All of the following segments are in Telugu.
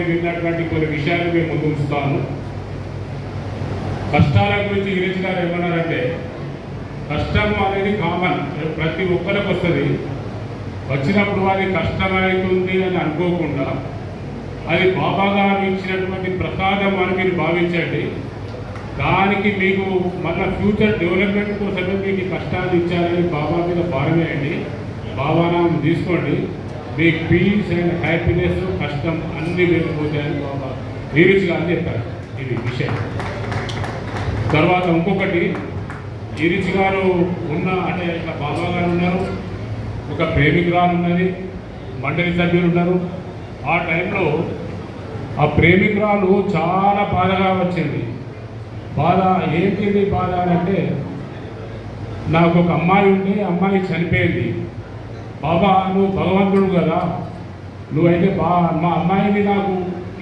విన్నటువంటి కొన్ని విషయాలు మేము ముందు ఉంచుతాను. కష్టాల గురించి గిరీష్ గారు ఏమన్నారంటే, కష్టం అనేది కామన్, ప్రతి ఒక్కరికి వస్తుంది. వచ్చినప్పుడు అది కష్టమవుతుంది అని అనుకోకుండా అది బాబా గారు ఇచ్చినటువంటి ప్రసాదం అని మీరు భావించండి. దానికి మీకు మళ్ళీ ఫ్యూచర్ డెవలప్మెంట్ కోసమే మీకు కష్టాలు ఇచ్చారని బాబా మీద భారమేయండి. బాబా నామం తీసుకోండి, మీకు పీస్ అండ్ హ్యాపీనెస్ కష్టం అన్నీ లేకపోతాయని బాబా గిరీష్ గారు చెప్పారు. ఇది విషయం. తర్వాత ఇంకొకటి, గిరీష్ గారు అంటే ఇట్లా బాబా గారు ఉన్నారు, ఒక ప్రేమికురాలు ఉన్నది, మండలి సభ్యులు ఉన్నారు. ఆ టైంలో ఆ ప్రేమికురాలు చాలా బాధగా వచ్చింది. బాధ ఏంటిది బాధ అంటే, నాకు ఒక అమ్మాయి ఉంటే అమ్మాయి చనిపోయింది. బాబా నువ్వు భగవంతుడు కదా, నువ్వైతే మా అమ్మాయిని నాకు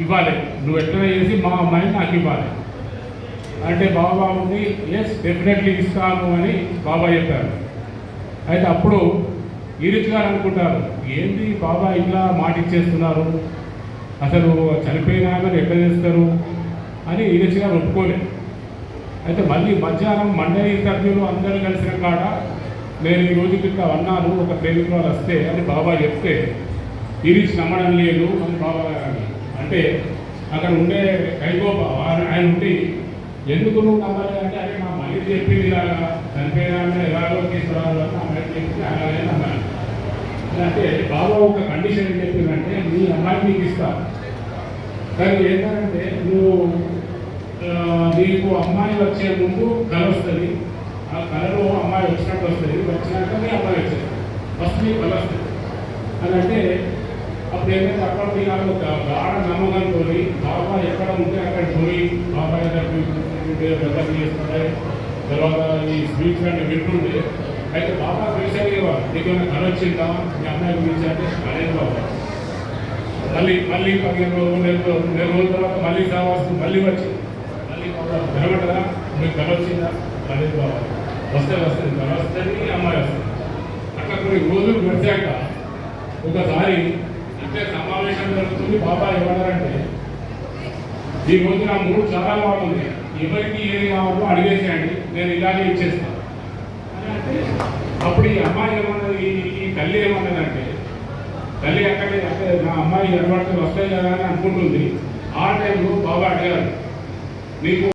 ఇవ్వాలి, నువ్వు ఎట్లా చేసి మా అమ్మాయిని నాకు ఇవ్వాలి అంటే బాబా ఉంది, ఎస్ డెఫినెట్లీ ఇస్తాను అని బాబా చెప్పారు. అయితే అప్పుడు గిరీష్ గారు అనుకుంటారు, ఏంటి బాబా ఇట్లా మాట ఇచ్చేస్తున్నారు, అసలు చనిపోయినా కానీ ఎట్లా చేస్తారు అని గిరీష్ గారు ఒప్పుకోలేదు. అయితే మళ్ళీ మధ్యాహ్నం మండలి సభ్యులు అందరూ కలిసిన కాడ నేను ఈ రోజుకి ఇట్లా అన్నాను, ఒక ప్రేమికురాలు వస్తే అని బాబా చెప్తే గిరీష్ నమ్మడం లేదు అని బాబా గారు అంటే, అక్కడ ఉండే కైగోప ఆయన ఉండి, ఎందుకు నువ్వు నమ్మాలి అంటే, అదే మా మళ్ళీ చెప్పింది ఇలాగా చనిపోయినా ఎలాగో తీసుకురావాలి అమ్మాయి చెప్పింది అలాగే నమ్మాలి అంటే, బాబా ఒక కండిషన్ ఏం చెప్పిందంటే, నీ అమ్మాయి నీకు ఇస్తా, కానీ ఏంటంటే నువ్వు నీకు అమ్మాయి వచ్చే ముందు కళ వస్తుంది, ఆ కళలో అమ్మాయి వచ్చినట్టు వస్తుంది, వచ్చినాక నీ అమ్మాయి వచ్చేది ఫస్ట్ నీ కళ వస్తుంది అని అంటే, అప్పుడు ఏంటంటే అప్పటికి నాకు ఒక గాఢ నమ్మకంతో బాబా ఎక్కడ ఉంటే అక్కడ పోయి బాబా దగ్గర చేస్తుంటాయి. తర్వాత ఈ స్పీచ్ అంటే వింటుండే. అయితే బాబా తెలిసేవారు, నీకు ఏమైనా కళ వచ్చిందా మీ అమ్మాయి గురించి అంటే, అనేది బాబా మళ్ళీ 15 రోజులు నెల రోజుల తర్వాత మళ్ళీ కావాల్సింది, మళ్ళీ వచ్చింది, మళ్ళీ బాబా వినమంటారా మీకు కళ వచ్చిందా అనేది బాబా వస్తుంది, కళ వస్తుంది, అమ్మాయి వస్తుంది. అట్లా కొన్ని రోజులు గడిచాక ఒకసారి అంటే సమావేశం జరుగుతుంది. బాబా ఏమన్నారంటే, ఈ రోజు నా మూడు చాలా బాగుంది, ఎవరికి ఏది కావాలో అడిగేసేయండి, నేను ఇలాగే ఇచ్చేస్తాను అని అంటే, అప్పుడు ఈ అమ్మాయి ఏమన్నది, ఈ తల్లి ఏమన్నదంటే, తల్లి అక్కడే అంటే నా అమ్మాయి ఎడబడితే వస్తాయి కదా అని అనుకుంటుంది. ఆ టైంలో బాబా అడిగారు, నీకు